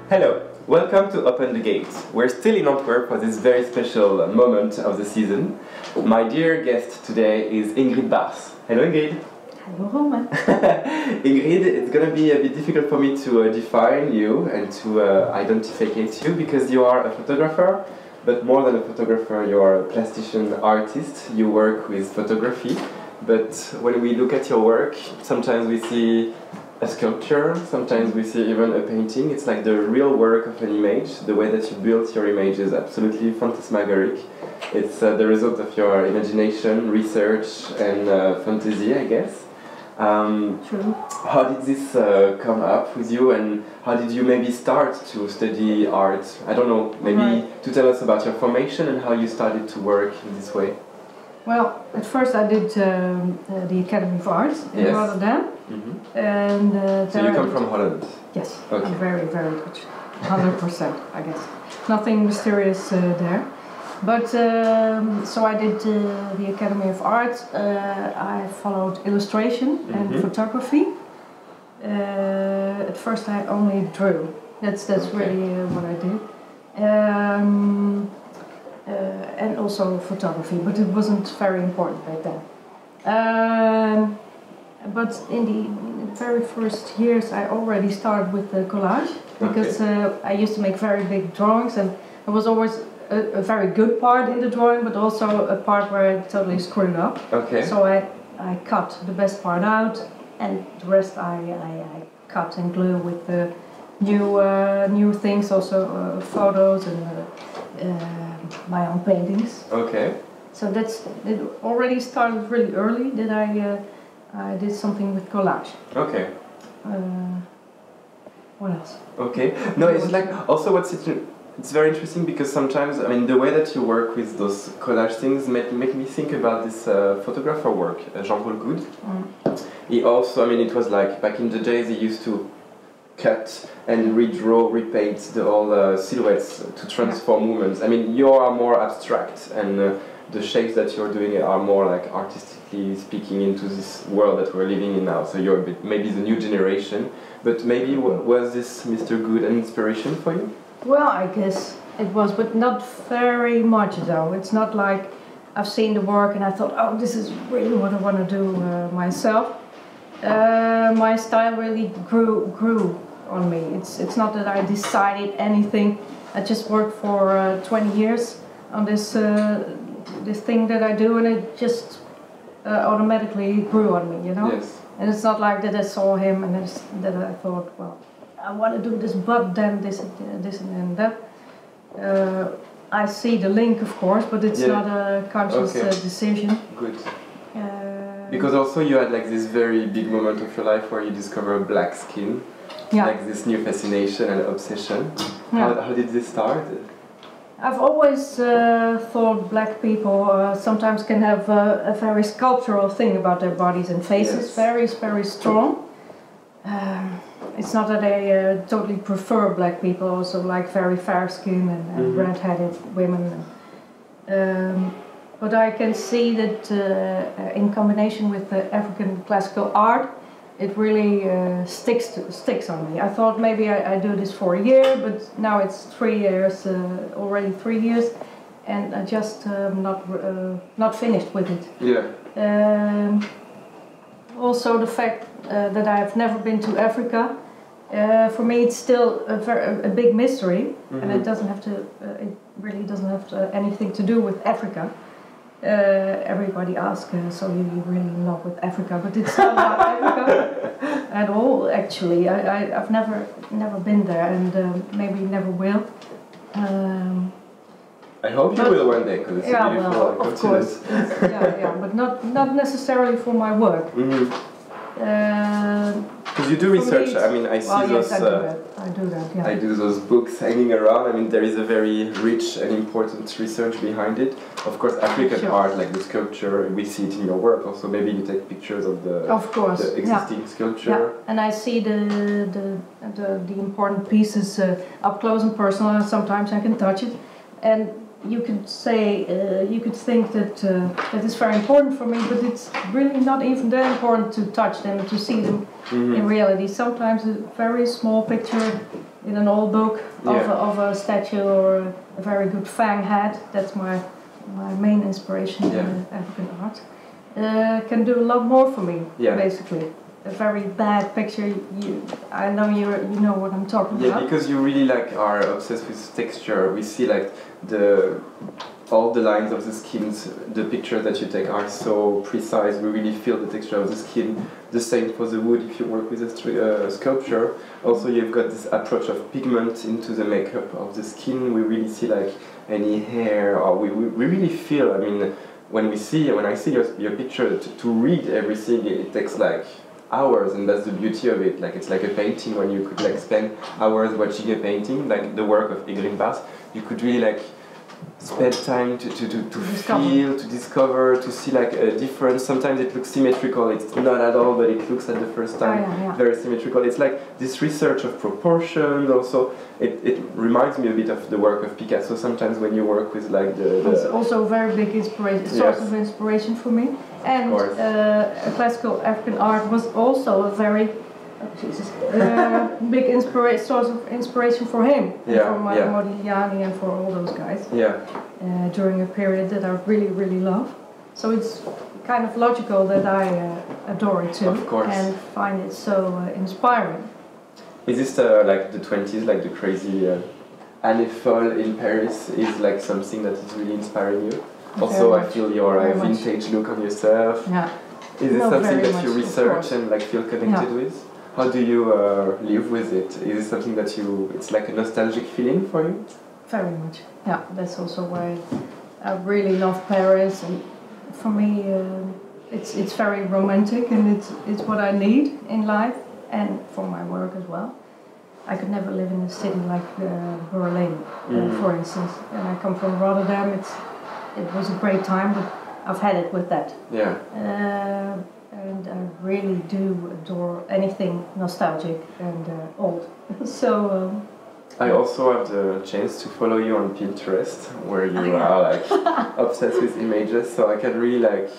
Hello, welcome to Open the Gate. We're still in Antwerp for this very special moment of the season. My dear guest today is Ingrid Baars. Hello Ingrid. Hello Roman. Ingrid, it's going to be a bit difficult for me to define you and to identify you because you are a photographer, but more than a photographer, you are a plastician artist. You work with photography, but when we look at your work, sometimes we see a sculpture, sometimes we see even a painting. It's like the real work of an image. The way that you built your image is absolutely phantasmagoric. It's the result of your imagination, research and fantasy, I guess. True. How did this come up with you, and how did you maybe start to study art? I don't know, maybe to tell us about your formation and how you started to work in this way. Well, at first I did the Academy of Arts in Rotterdam. And so you come from Holland? Yes, okay. I'm very, very Dutch. 100%, I guess. Nothing mysterious there. But, so I did the Academy of Arts. I followed illustration and photography. At first I only drew. That's really what I did. And also photography, but it wasn't very important back then. But in the very first years I already started with the collage, because I used to make very big drawings, and there was always a very good part in the drawing, but also a part where I totally screwed up. So I cut the best part out, and the rest I cut and glue with the new things, also photos and my own paintings. So it already started really early that I did something with collage. What else? No, it's like also it's very interesting because sometimes, I mean, the way that you work with those collage things make me think about this photographer work, Jean-Paul Good. He also, I mean, it was like back in the days he used to cut and redraw, repaint the whole silhouettes to transform movements. I mean, you are more abstract, and the shapes that you're doing are more like artistically speaking into this world that we're living in now. So you're a bit, maybe the new generation, but maybe was this Mr. Good an inspiration for you? Well, I guess it was, but not very much though. It's not like I've seen the work and I thought, oh, this is really what I want to do myself. My style really grew on me. It's not that I decided anything. I just worked for 20 years on this thing that I do, and it just automatically grew on me, you know. And it's not like that I saw him and that I thought, well, I want to do this, but then this and that. I see the link, of course, but it's not a conscious decision. Good. Because also you had like this very big moment of your life where you discovered black skin, like this new fascination and obsession. How did this start? I've always thought black people sometimes can have a very sculptural thing about their bodies and faces, very strong. It's not that I totally prefer black people, also like very fair skin and red-headed women. But I can see that in combination with the African classical art, it really sticks on me. I thought maybe I do this for a year, but now it's 3 years, already 3 years, and I just not finished with it. Also the fact that I've never been to Africa, for me it's still a big mystery, and it doesn't have to. It really doesn't have anything to do with Africa. Everybody asks, so you're really in love with Africa, but it's not about Africa at all. Actually, I've never been there, and maybe never will. I hope you will one day, because it's a beautiful continent. Of course, but not necessarily for my work. Because you do research. I mean, I see those. I do that. Yeah. I do those books hanging around. I mean, there is a very rich and important research behind it. Of course, African art, like the sculpture, we see it in your work. Also, maybe you take pictures of the existing sculpture. Yeah, and I see the important pieces up close and personal. And sometimes I can touch it, and you could say, you could think that that is very important for me, but it's really not even that important to touch them and to see them in reality. Sometimes a very small picture in an old book Yeah. of a statue or a very good fang head. That's my main inspiration in African art. Can do a lot more for me, basically. A very bad picture, I know you know what I'm talking about. Yeah, because you really like are obsessed with texture. We see like all the lines of the skins, the pictures that you take are so precise. We really feel the texture of the skin. The same for the wood if you work with a sculpture. Also, you've got this approach of pigment into the makeup of the skin. We really see like any hair, or we really feel. I mean, when I see your picture, to read everything, it takes like hours, and that's the beauty of it. Like it's like a painting when you could like spend hours watching a painting, like the work of Ingrid Baars. You could really like spend time to feel, to discover, to see like a difference. Sometimes it looks symmetrical, it's not at all, but it looks at the first time very symmetrical. It's like this research of proportion. Also, it reminds me a bit of the work of Picasso. Sometimes when you work with like it's also a very big inspiration, source of inspiration for me. And classical African art was also a very big source of inspiration for him, for Modigliani and for all those guys. During a period that I really, really love. So it's kind of logical that I adore it too, and find it so inspiring. Is this like the 20s, like the crazy Anne Foll in Paris is like something that is really inspiring you? Also, I feel your vintage look on yourself. Is it something that you research and like feel connected with? How do you live with it? Is it something that it's like a nostalgic feeling for you? Very much. Yeah, that's also why I really love Paris, and for me it's very romantic, and it's what I need in life and for my work as well. I could never live in a city like Berlin, for instance. And I come from Rotterdam. It was a great time, but I've had it with that. And I really do adore anything nostalgic and old. So. I also have the chance to follow you on Pinterest, where you are like obsessed with images, so I can really like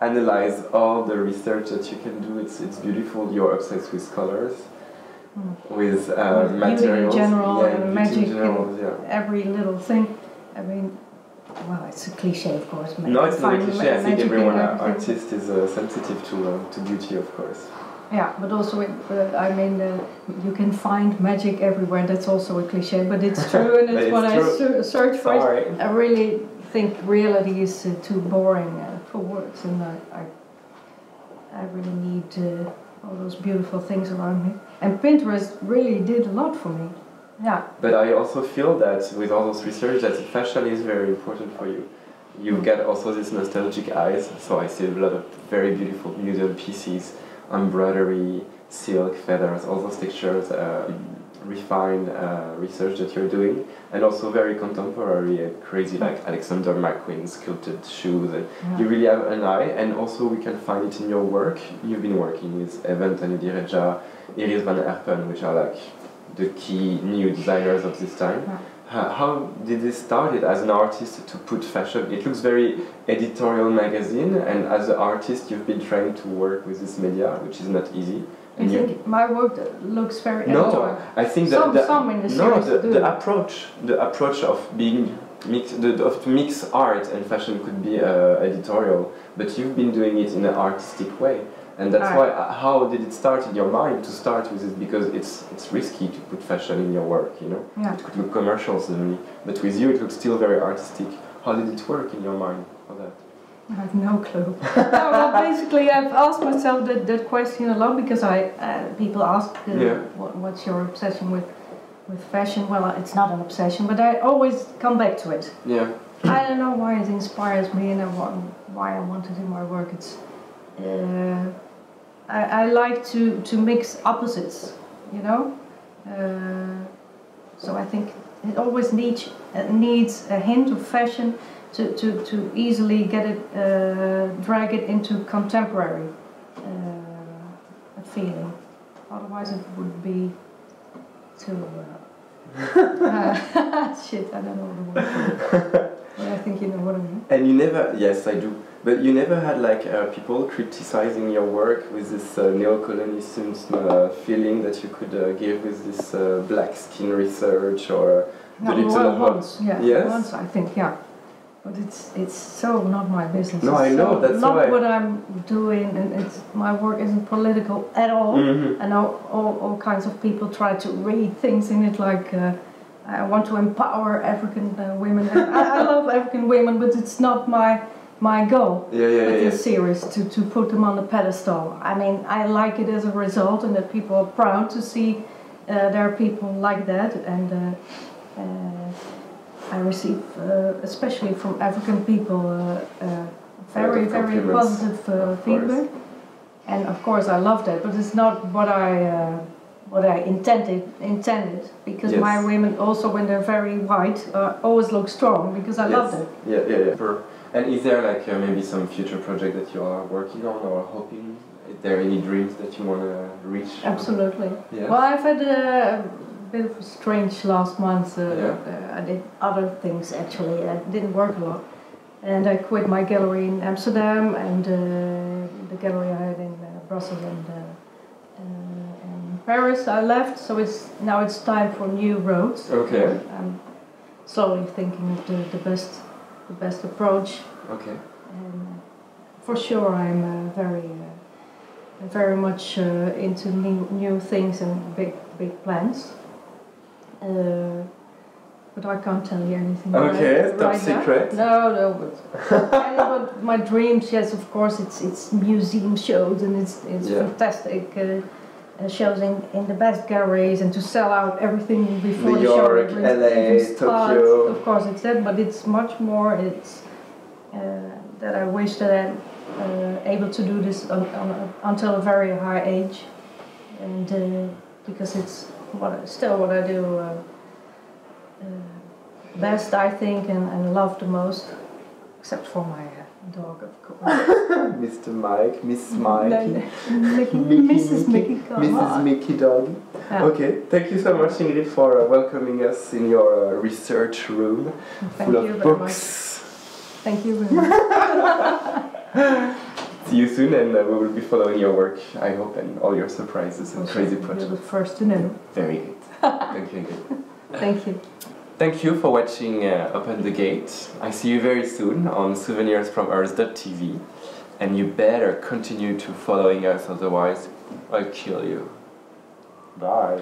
analyze all the research that you can do. It's beautiful. You're obsessed with colors, with materials, beauty in general, and magic, in every little thing. I mean, well, it's a cliche, of course. No, it's not a cliche. I think everyone, artist, is sensitive to beauty, of course. Yeah, but also, I mean, you can find magic everywhere. That's also a cliche, but it's true, and it's what I search for. I really think reality is too boring for words, and I really need all those beautiful things around me. And Pinterest really did a lot for me. But I also feel that with all those research, that fashion is very important for you. You get also these nostalgic eyes, so I see a lot of very beautiful museum pieces, embroidery, silk, feathers, all those textures, refined research that you're doing, and also very contemporary and crazy, like Alexander McQueen sculpted shoes. You really have an eye, and also we can find it in your work. You've been working with Evan Tanidireja, Iris van Herpen, which are like the key new designers of this time. How did this start as an artist to put fashion? It looks very editorial magazine, and as an artist you've been trying to work with this media, which is not easy. And you think my work looks very editorial? No, I think that the approach of being to mix art and fashion could be editorial, but you've been doing it in an artistic way. And that's why, how did it start in your mind to start with it? Because it's risky to put fashion in your work, you know? It could look commercial suddenly, but with you it looks still very artistic. How did it work in your mind for that? I have no clue. Well, basically I've asked myself that question a lot, because people ask what's your obsession with fashion. Well, it's not an obsession, but I always come back to it. I don't know why it inspires me and why I want it in my work. It's I like to mix opposites, you know. So I think it always needs a hint of fashion to easily get it, drag it into contemporary feeling. Otherwise, it would be too. Shit, I don't know the word. But I think you know what I mean. And you never, yes, I do. But you never had like people criticizing your work with this neo-colonialism feeling that you could give with this black skin research or the little once, yeah. Yes? Once, I think, yeah. But it's so not my business. No, I know, that's not why. what I'm doing, and my work isn't political at all. And all kinds of people try to read things in it, like I want to empower African women. And I love African women, but it's not my goal with this series to put them on a pedestal. I mean, I like it as a result, and that people are proud to see there are people like that, and I receive, especially from African people, very positive feedback, and of course I love that. But it's not what I intended, because my women also, when they're very white, always look strong, because I love that. Yeah. And is there like maybe some future project that you are working on or hoping? Is there any dreams that you want to reach? Absolutely. Yeah. Well, I've had a bit of a strange last month. I did other things actually. I didn't work a lot, and I quit my gallery in Amsterdam and the gallery I had in Brussels and Paris. I left, so now it's time for new roads. Okay. I'm slowly thinking of the best approach. Okay. And for sure, I'm very much into new things and big plans. But I can't tell you anything. Okay, top right secret. No, but my dreams, yes, of course, it's museum shows, and it's fantastic shows in the best galleries, and to sell out everything before New the show. York, LA, Tokyo. Of course, it's that, but it's much more. It's that I wish that I'm able to do this until a very high age, and because it's still what I do best, I think, and love the most, except for my dog, of course. Mr. Mike, Miss Mikey, Mrs. Mickey, Mrs. Mickey dog. Yeah. Okay, thank you so much, Ingrid, for welcoming us in your research room full of books. Thank you very much. See you soon, and we will be following your work, I hope, and all your surprises and crazy projects. You're the first to know. Very good. Thank you, Ingrid. Thank you. Thank you for watching Open the Gate. I see you very soon on souvenirsfromearth.tv, and you better continue to following us, otherwise I'll kill you. Bye.